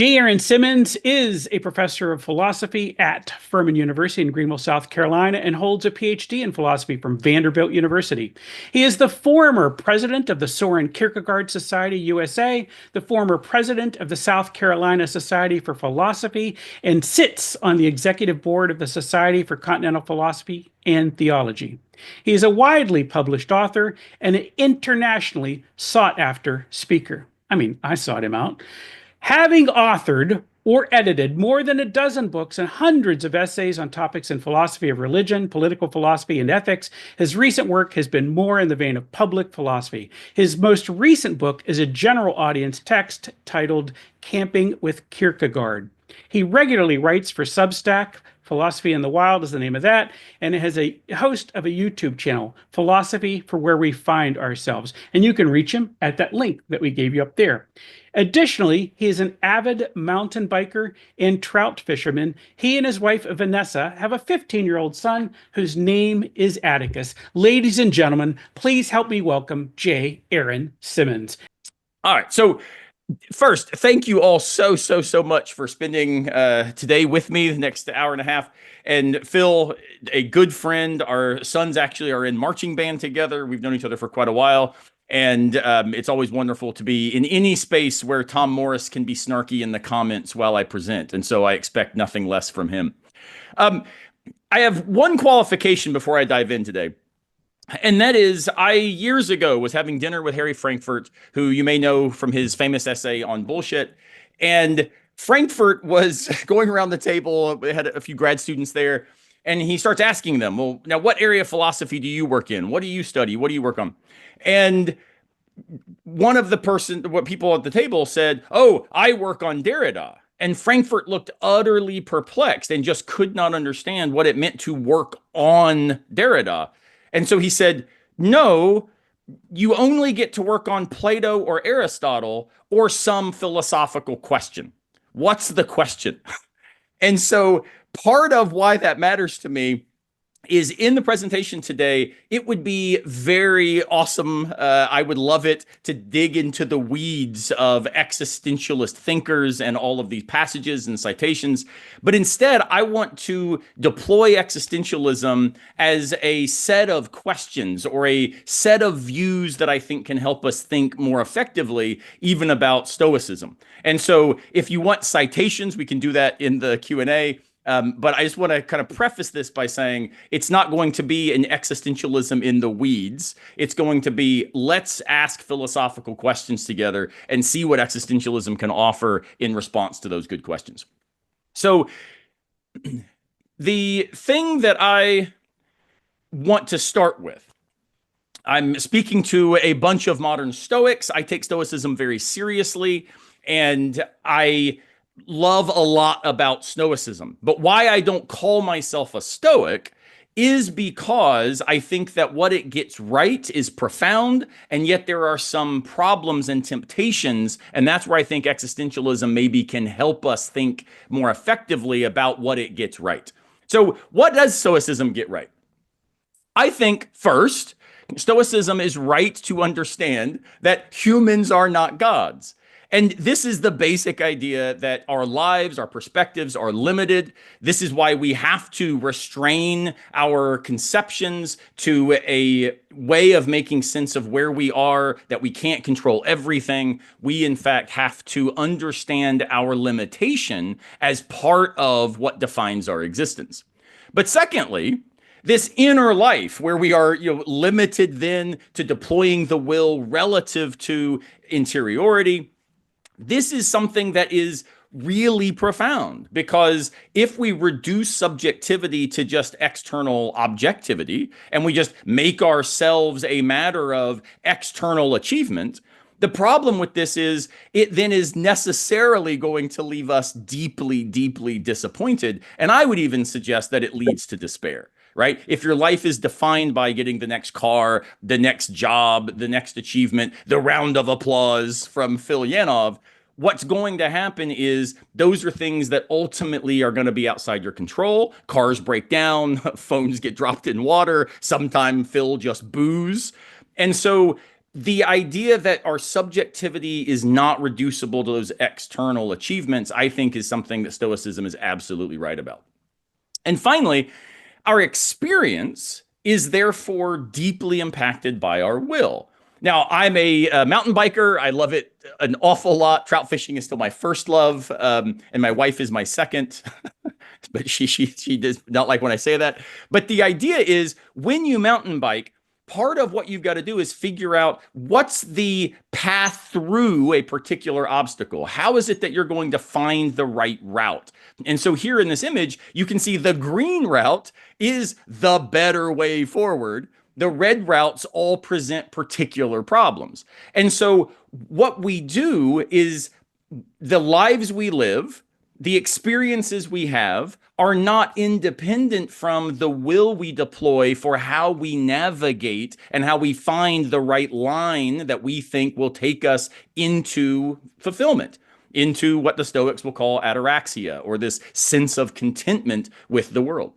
J. Aaron Simmons is a professor of philosophy at Furman University in Greenville, South Carolina, and holds a PhD in philosophy from Vanderbilt University. He is the former president of the Soren Kierkegaard Society USA, the former president of the South Carolina Society for Philosophy, and sits on the executive board of the Society for Continental Philosophy and Theology. He is a widely published author and an internationally sought-after speaker. I sought him out. Having authored or edited more than a dozen books and hundreds of essays on topics in philosophy of religion, political philosophy, and ethics, his recent work has been more in the vein of public philosophy. His most recent book is a general audience text titled Camping with Kierkegaard. He regularly writes for Substack. Philosophy in the Wild is the name of that, and it has a host of a YouTube channel, Philosophy for Where We Find Ourselves, and you can reach him at that link that we gave you up there. Additionally, he is an avid mountain biker and trout fisherman. He and his wife, Vanessa, have a 15-year-old son whose name is Atticus. Ladies and gentlemen, please help me welcome J. Aaron Simmons. All right, so first, thank you all so much for spending today with me, the next hour and a half. And Phil, a good friend, our sons actually are in marching band together. We've known each other for quite a while. And it's always wonderful to be in any space where Tom Morris can be snarky in the comments while I present. And so I expect nothing less from him. I have one qualification before I dive in today. And that is, I years ago was having dinner with Harry Frankfurt, who you may know from his famous essay on bullshit. And Frankfurt was going around the table. They had a few grad students there. And he starts asking them, well, now, what area of philosophy do you work in? What do you study? What do you work on? And one of the people at the table said, oh, I work on Derrida. And Frankfurt looked utterly perplexed and just could not understand what it meant to work on Derrida. And so he said, no, you only get to work on Plato or Aristotle or some philosophical question. What's the question? And so part of why that matters to me is in the presentation today, it would be very awesome. I would love it to dig into the weeds of existentialist thinkers and all of these passages and citations. But instead, I want to deploy existentialism as a set of questions or a set of views that I think can help us think more effectively, even about Stoicism. And so if you want citations, we can do that in the Q&A. But I just want to kind of preface this by saying it's not going to be an existentialism in the weeds. It's going to be, let's ask philosophical questions together and see what existentialism can offer in response to those good questions. So the thing that I want to start with, I'm speaking to a bunch of modern Stoics. I take Stoicism very seriously, and I love a lot about Stoicism. But why I don't call myself a Stoic is because I think that what it gets right is profound, and yet there are some problems and temptations, and that's where I think existentialism maybe can help us think more effectively about what it gets right. So what does Stoicism get right? I think, first, Stoicism is right to understand that humans are not gods. And this is the basic idea that our lives, our perspectives are limited. This is why we have to restrain our conceptions to a way of making sense of where we are, that we can't control everything. We, in fact, have to understand our limitation as part of what defines our existence. But secondly, this inner life where we are limited then to deploying the will relative to interiority, this is something that is really profound, because if we reduce subjectivity to just external objectivity and we just make ourselves a matter of external achievement, the problem with this is it then is necessarily going to leave us deeply disappointed. And I would even suggest that it leads to despair. Right? If your life is defined by getting the next car, the next job, the next achievement, the round of applause from Phil Yanov, what's going to happen is those are things that ultimately are going to be outside your control. Cars break down, phones get dropped in water, sometimes Phil just boos. And so the idea that our subjectivity is not reducible to those external achievements, I think, is something that Stoicism is absolutely right about. And finally, our experience is therefore deeply impacted by our will. Now, I'm a mountain biker. I love it an awful lot. Trout fishing is still my first love, and my wife is my second. But she does not like when I say that. But the idea is, when you mountain bike, part of what you've got to do is figure out what's the path through a particular obstacle. How is it that you're going to find the right route? And so here in this image, you can see the green route is the better way forward. The red routes all present particular problems. And so what we do is, the lives we live, the experiences we have, are not independent from the will we deploy for how we navigate and how we find the right line that we think will take us into fulfillment, into what the Stoics will call ataraxia, or this sense of contentment with the world.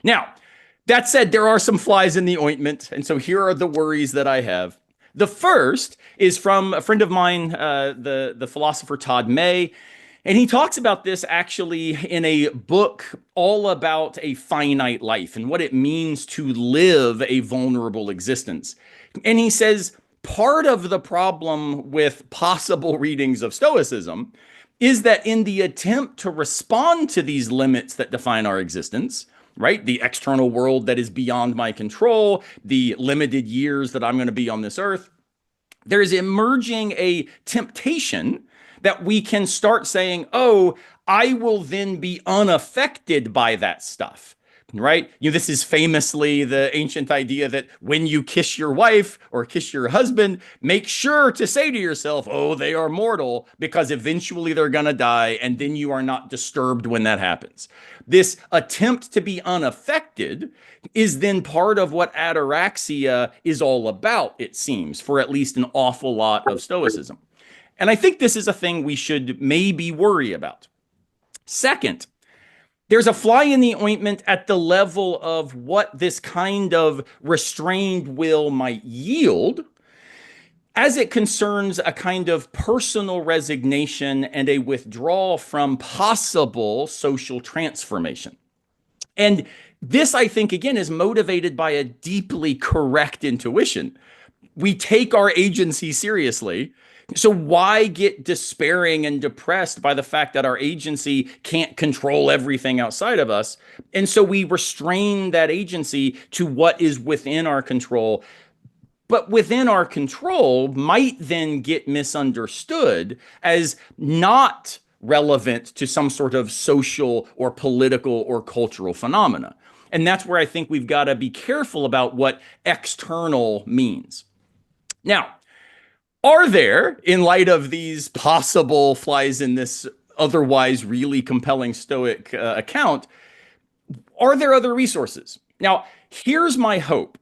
Now, that said, there are some flies in the ointment, and so here are the worries that I have. The first is from a friend of mine, the philosopher Todd May. And he talks about this actually in a book all about a finite life and what it means to live a vulnerable existence. And he says part of the problem with possible readings of Stoicism is that in the attempt to respond to these limits that define our existence, right, the external world that is beyond my control, the limited years that I'm going to be on this earth, there is emerging a temptation that we can start saying, oh, I will then be unaffected by that stuff, right? This is famously the ancient idea that when you kiss your wife or kiss your husband, make sure to say to yourself, oh, they are mortal, because eventually they're going to die, and then you are not disturbed when that happens. This attempt to be unaffected is then part of what ataraxia is all about, it seems, for at least an awful lot of Stoicism. And I think this is a thing we should maybe worry about. Second, there's a fly in the ointment at the level of what this kind of restrained will might yield, as it concerns a kind of personal resignation and a withdrawal from possible social transformation. And this, I think, again, is motivated by a deeply correct intuition. We take our agency seriously. So why get despairing and depressed by the fact that our agency can't control everything outside of us? And so we restrain that agency to what is within our control. But within our control might then get misunderstood as not relevant to some sort of social or political or cultural phenomena. And that's where I think we've got to be careful about what external means. Now, are there, in light of these possible flies in this otherwise really compelling Stoic account, are there other resources? Now, here's my hope,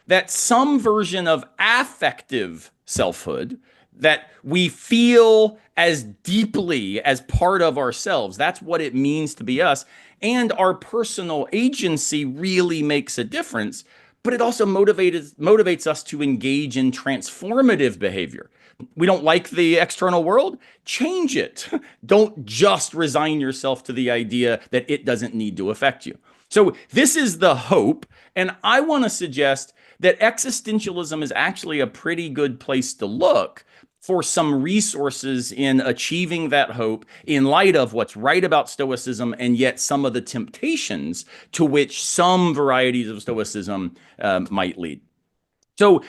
that some version of affective selfhood that we feel as deeply as part of ourselves, that's what it means to be us, and our personal agency really makes a difference, but it also motivates us to engage in transformative behavior. We don't like the external world? Change it. Don't just resign yourself to the idea that it doesn't need to affect you. So this is the hope, and I want to suggest that existentialism is actually a pretty good place to look for some resources in achieving that hope in light of what's right about Stoicism and yet some of the temptations to which some varieties of Stoicism might lead. So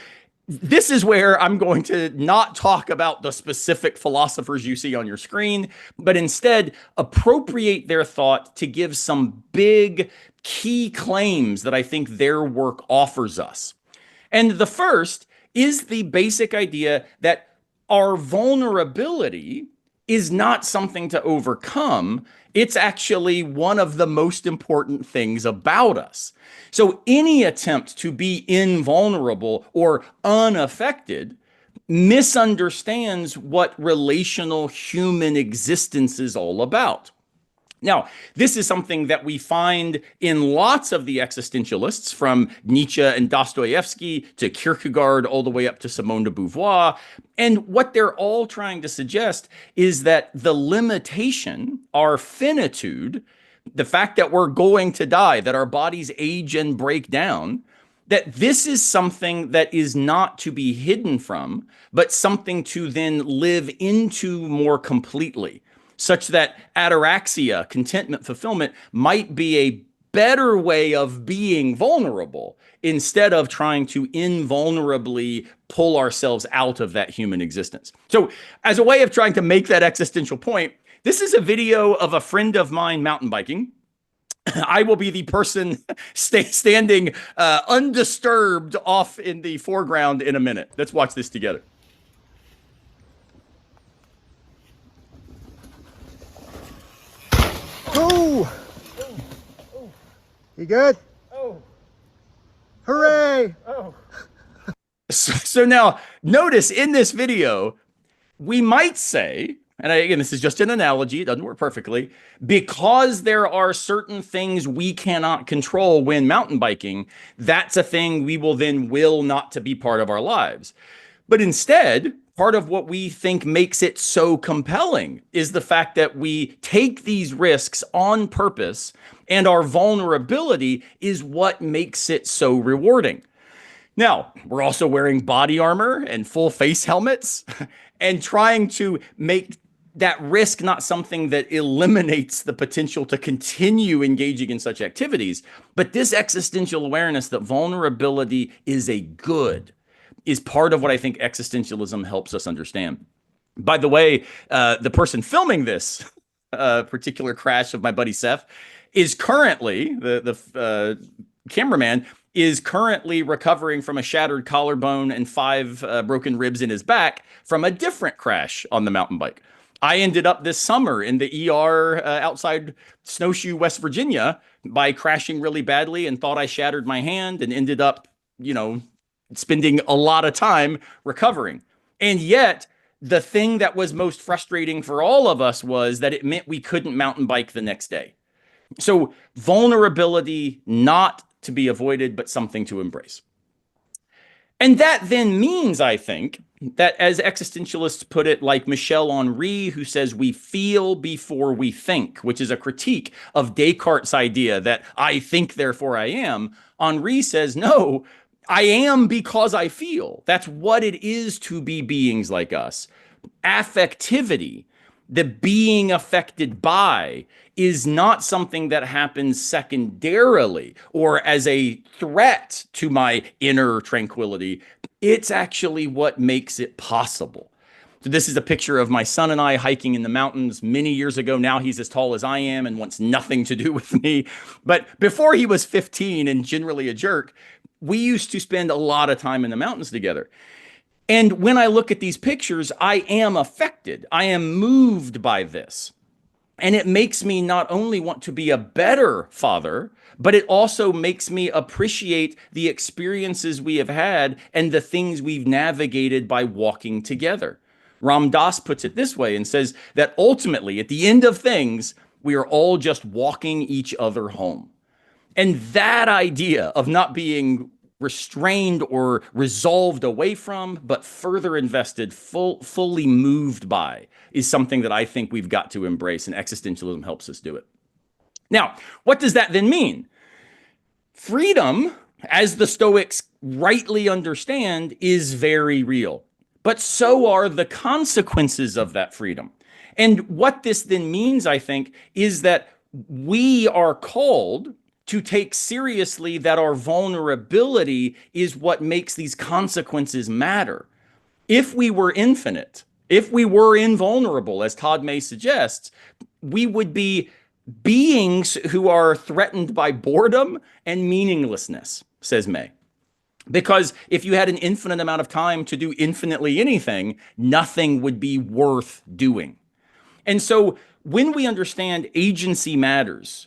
this is where I'm going to not talk about the specific philosophers you see on your screen, but instead appropriate their thought to give some big key claims that I think their work offers us. And the first is the basic idea that our vulnerability is not something to overcome. It's actually one of the most important things about us. So any attempt to be invulnerable or unaffected misunderstands what relational human existence is all about. Now, this is something that we find in lots of the existentialists, from Nietzsche and Dostoevsky to Kierkegaard, all the way up to Simone de Beauvoir. And what they're all trying to suggest is that the limitation, our finitude, the fact that we're going to die, that our bodies age and break down, that this is something that is not to be hidden from, but something to then live into more completely, such that ataraxia, contentment, fulfillment, might be a better way of being vulnerable instead of trying to invulnerably pull ourselves out of that human existence. So, as a way of trying to make that existential point, this is a video of a friend of mine mountain biking. I will be the person standing undisturbed off in the foreground in a minute. Let's watch this together. Oh! You good? Oh. Hooray! Oh. So now, notice in this video, we might say, and again, this is just an analogy, it doesn't work perfectly, because there are certain things we cannot control when mountain biking, that's a thing we will not to be part of our lives. But instead, part of what we think makes it so compelling is the fact that we take these risks on purpose, and our vulnerability is what makes it so rewarding. Now, we're also wearing body armor and full face helmets and trying to make that risk not something that eliminates the potential to continue engaging in such activities, but this existential awareness that vulnerability is a good is part of what I think existentialism helps us understand. By the way, the person filming this particular crash of my buddy Seth is currently, the cameraman is currently recovering from a shattered collarbone and 5 broken ribs in his back from a different crash on the mountain bike. I ended up this summer in the ER outside Snowshoe, West Virginia, by crashing really badly and thought I shattered my hand and ended up, spending a lot of time recovering. And yet, the thing that was most frustrating for all of us was that it meant we couldn't mountain bike the next day. So vulnerability, not to be avoided, but something to embrace. And that then means, I think, that as existentialists put it, like Michel Henry, who says we feel before we think, which is a critique of Descartes' idea that I think, therefore I am, Henry says, no, I am because I feel. That's what it is to be beings like us. Affectivity, the being affected by, is not something that happens secondarily or as a threat to my inner tranquility. It's actually what makes it possible. So this is a picture of my son and I hiking in the mountains many years ago. Now he's as tall as I am and wants nothing to do with me. But before he was 15 and generally a jerk, we used to spend a lot of time in the mountains together. And when I look at these pictures, I am affected. I am moved by this. And it makes me not only want to be a better father, but it also makes me appreciate the experiences we have had and the things we've navigated by walking together. Ram Dass puts it this way and says that ultimately, at the end of things, we are all just walking each other home. And that idea of not being restrained or resolved away from, but further invested, fully moved by, is something that I think we've got to embrace, and existentialism helps us do it. Now, what does that then mean? Freedom, as the Stoics rightly understand, is very real, but so are the consequences of that freedom. And what this then means, I think, is that we are called to take seriously that our vulnerability is what makes these consequences matter. If we were infinite, if we were invulnerable, as Todd May suggests, we would be beings who are threatened by boredom and meaninglessness, says May. Because if you had an infinite amount of time to do infinitely anything, nothing would be worth doing. And so when we understand agency matters,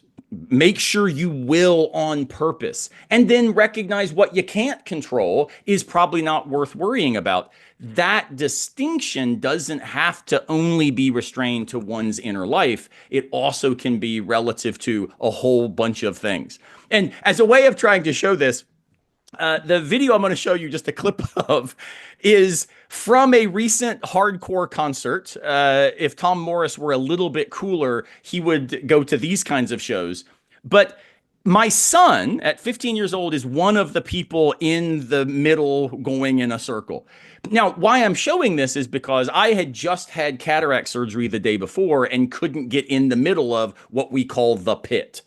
Make sure you will on purpose, and then recognize what you can't control is probably not worth worrying about. That distinction doesn't have to only be restrained to one's inner life. It also can be relative to a whole bunch of things. And as a way of trying to show this, the video I'm going to show you just a clip of is from a recent hardcore concert. If Tom Morris were a little bit cooler, he would go to these kinds of shows. But my son at 15 years old is one of the people in the middle going in a circle. Now, why I'm showing this is because I had just had cataract surgery the day before and couldn't get in the middle of what we call the pit.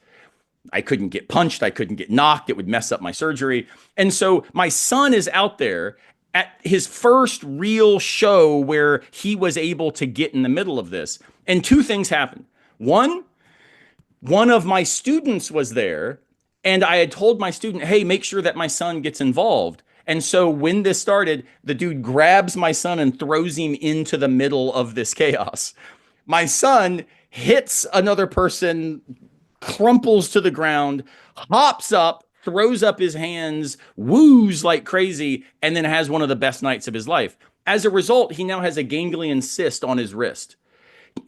I couldn't get punched. I couldn't get knocked. It would mess up my surgery. And so my son is out there at his first real show where he was able to get in the middle of this. And two things happened. One of my students was there, and I had told my student, hey, make sure that my son gets involved. And so when this started, the dude grabs my son and throws him into the middle of this chaos. My son hits another person, crumples to the ground, hops up, throws up his hands, woos like crazy, and then has one of the best nights of his life. As a result, he now has a ganglion cyst on his wrist.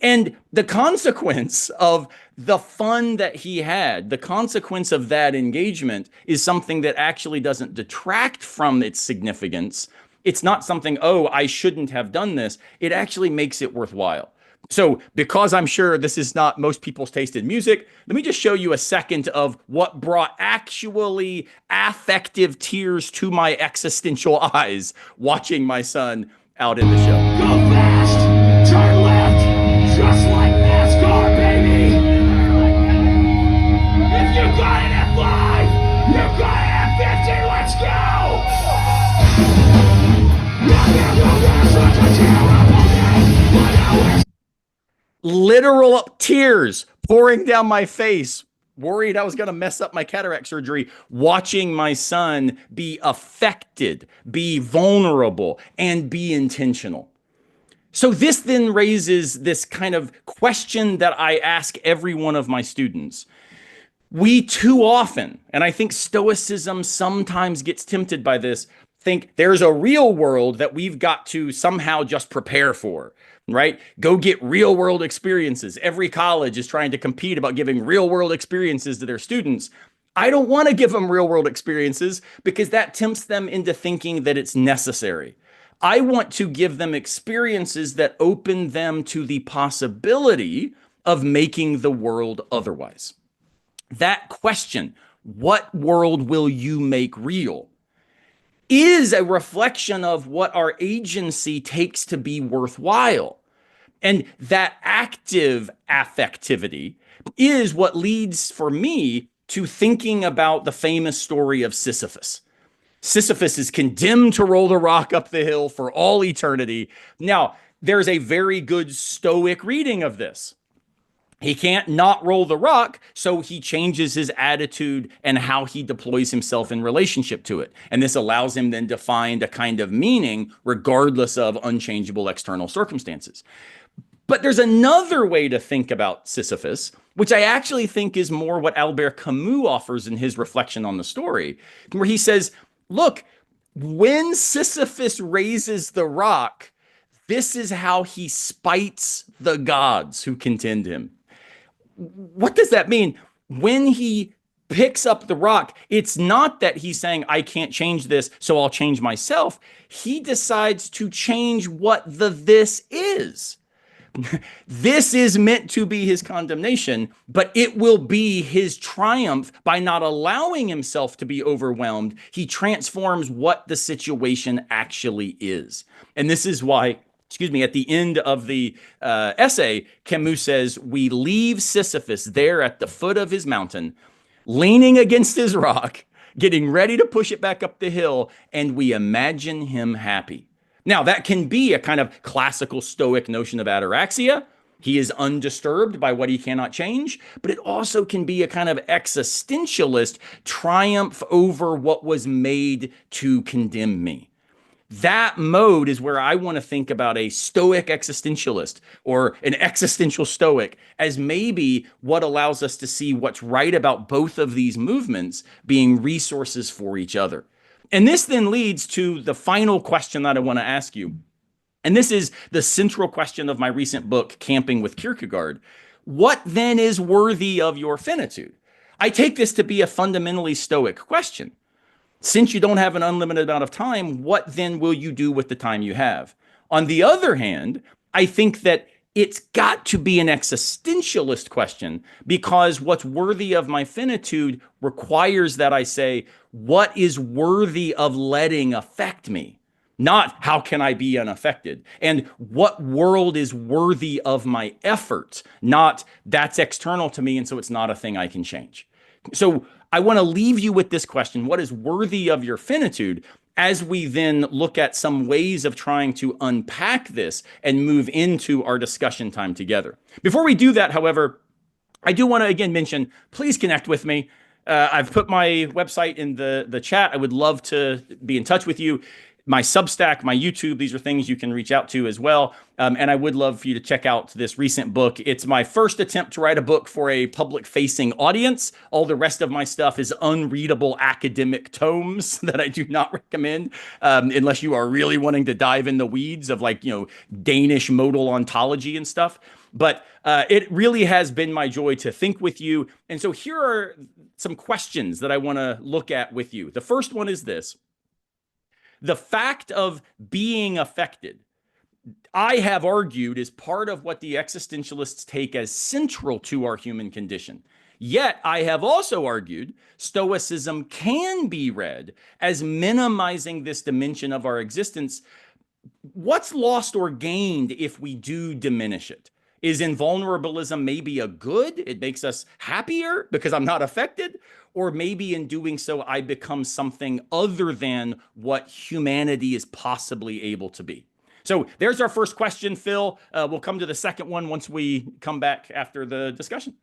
And the consequence of the fun that he had, the consequence of that engagement is something that actually doesn't detract from its significance. It's not something, oh, I shouldn't have done this. It actually makes it worthwhile. So because I'm sure this is not most people's taste in music, let me just show you a second of what brought actually affective tears to my existential eyes watching my son out in the show. Go fast, turn left, just like NASCAR, baby. If you got it at 5, you got it at 50, let's go. Literal tears pouring down my face, worried I was going to mess up my cataract surgery, watching my son be affected, be vulnerable, and be intentional. So this then raises this kind of question that I ask every one of my students. We too often, and I think Stoicism sometimes gets tempted by this, think there's a real world that we've got to somehow just prepare for. Right? Go get real world experiences. Every college is trying to compete about giving real world experiences to their students. I don't want to give them real world experiences because that tempts them into thinking that it's necessary. I want to give them experiences that open them to the possibility of making the world otherwise. That question, what world will you make real, is a reflection of what our agency takes to be worthwhile. And that active affectivity is what leads for me to thinking about the famous story of Sisyphus. Sisyphus is condemned to roll the rock up the hill for all eternity. Now, there's a very good Stoic reading of this. He can't not roll the rock, so he changes his attitude and how he deploys himself in relationship to it. And this allows him then to find a kind of meaning regardless of unchangeable external circumstances. But there's another way to think about Sisyphus, which I actually think is more what Albert Camus offers in his reflection on the story, where he says, look, when Sisyphus raises the rock, this is how he spites the gods who contend him. What does that mean? When he picks up the rock, it's not that he's saying, I can't change this, so I'll change myself. He decides to change what the this is. This is meant to be his condemnation, but it will be his triumph by not allowing himself to be overwhelmed. He transforms what the situation actually is. And this is why, at the end of the essay, Camus says, we leave Sisyphus there at the foot of his mountain, leaning against his rock, getting ready to push it back up the hill, and we imagine him happy. Now, that can be a kind of classical Stoic notion of ataraxia. He is undisturbed by what he cannot change, but it also can be a kind of existentialist triumph over what was made to condemn me. That mode is where I want to think about a Stoic existentialist or an existential Stoic as maybe what allows us to see what's right about both of these movements being resources for each other. And this then leads to the final question that I want to ask you. And this is the central question of my recent book, Camping with Kierkegaard. What then is worthy of your finitude? I take this to be a fundamentally Stoic question. Since you don't have an unlimited amount of time, what then will you do with the time you have? On the other hand, I think that it's got to be an existentialist question, because what's worthy of my finitude requires that I say, what is worthy of letting affect me? Not how can I be unaffected? And what world is worthy of my effort? Not that's external to me, and so it's not a thing I can change. So I want to leave you with this question: what is worthy of your finitude? As we then look at some ways of trying to unpack this and move into our discussion time together. Before we do that, however, I do want to again mention, please connect with me. I've put my website in the chat. I would love to be in touch with you. My Substack, my YouTube, these are things you can reach out to as well. And I would love for you to check out this recent book. It's my first attempt to write a book for a public-facing audience. All the rest of my stuff is unreadable academic tomes that I do not recommend, unless you are really wanting to dive in the weeds of Danish modal ontology and stuff. But it really has been my joy to think with you. And so here are some questions that I want to look at with you. The first one is this. The fact of being affected, I have argued, is part of what the existentialists take as central to our human condition. Yet, I have also argued Stoicism can be read as minimizing this dimension of our existence. What's lost or gained if we do diminish it? Is invulnerabilism maybe a good? It makes us happier because I'm not affected? Or maybe in doing so, I become something other than what humanity is possibly able to be. So there's our first question, Phil. We'll come to the second one once we come back after the discussion.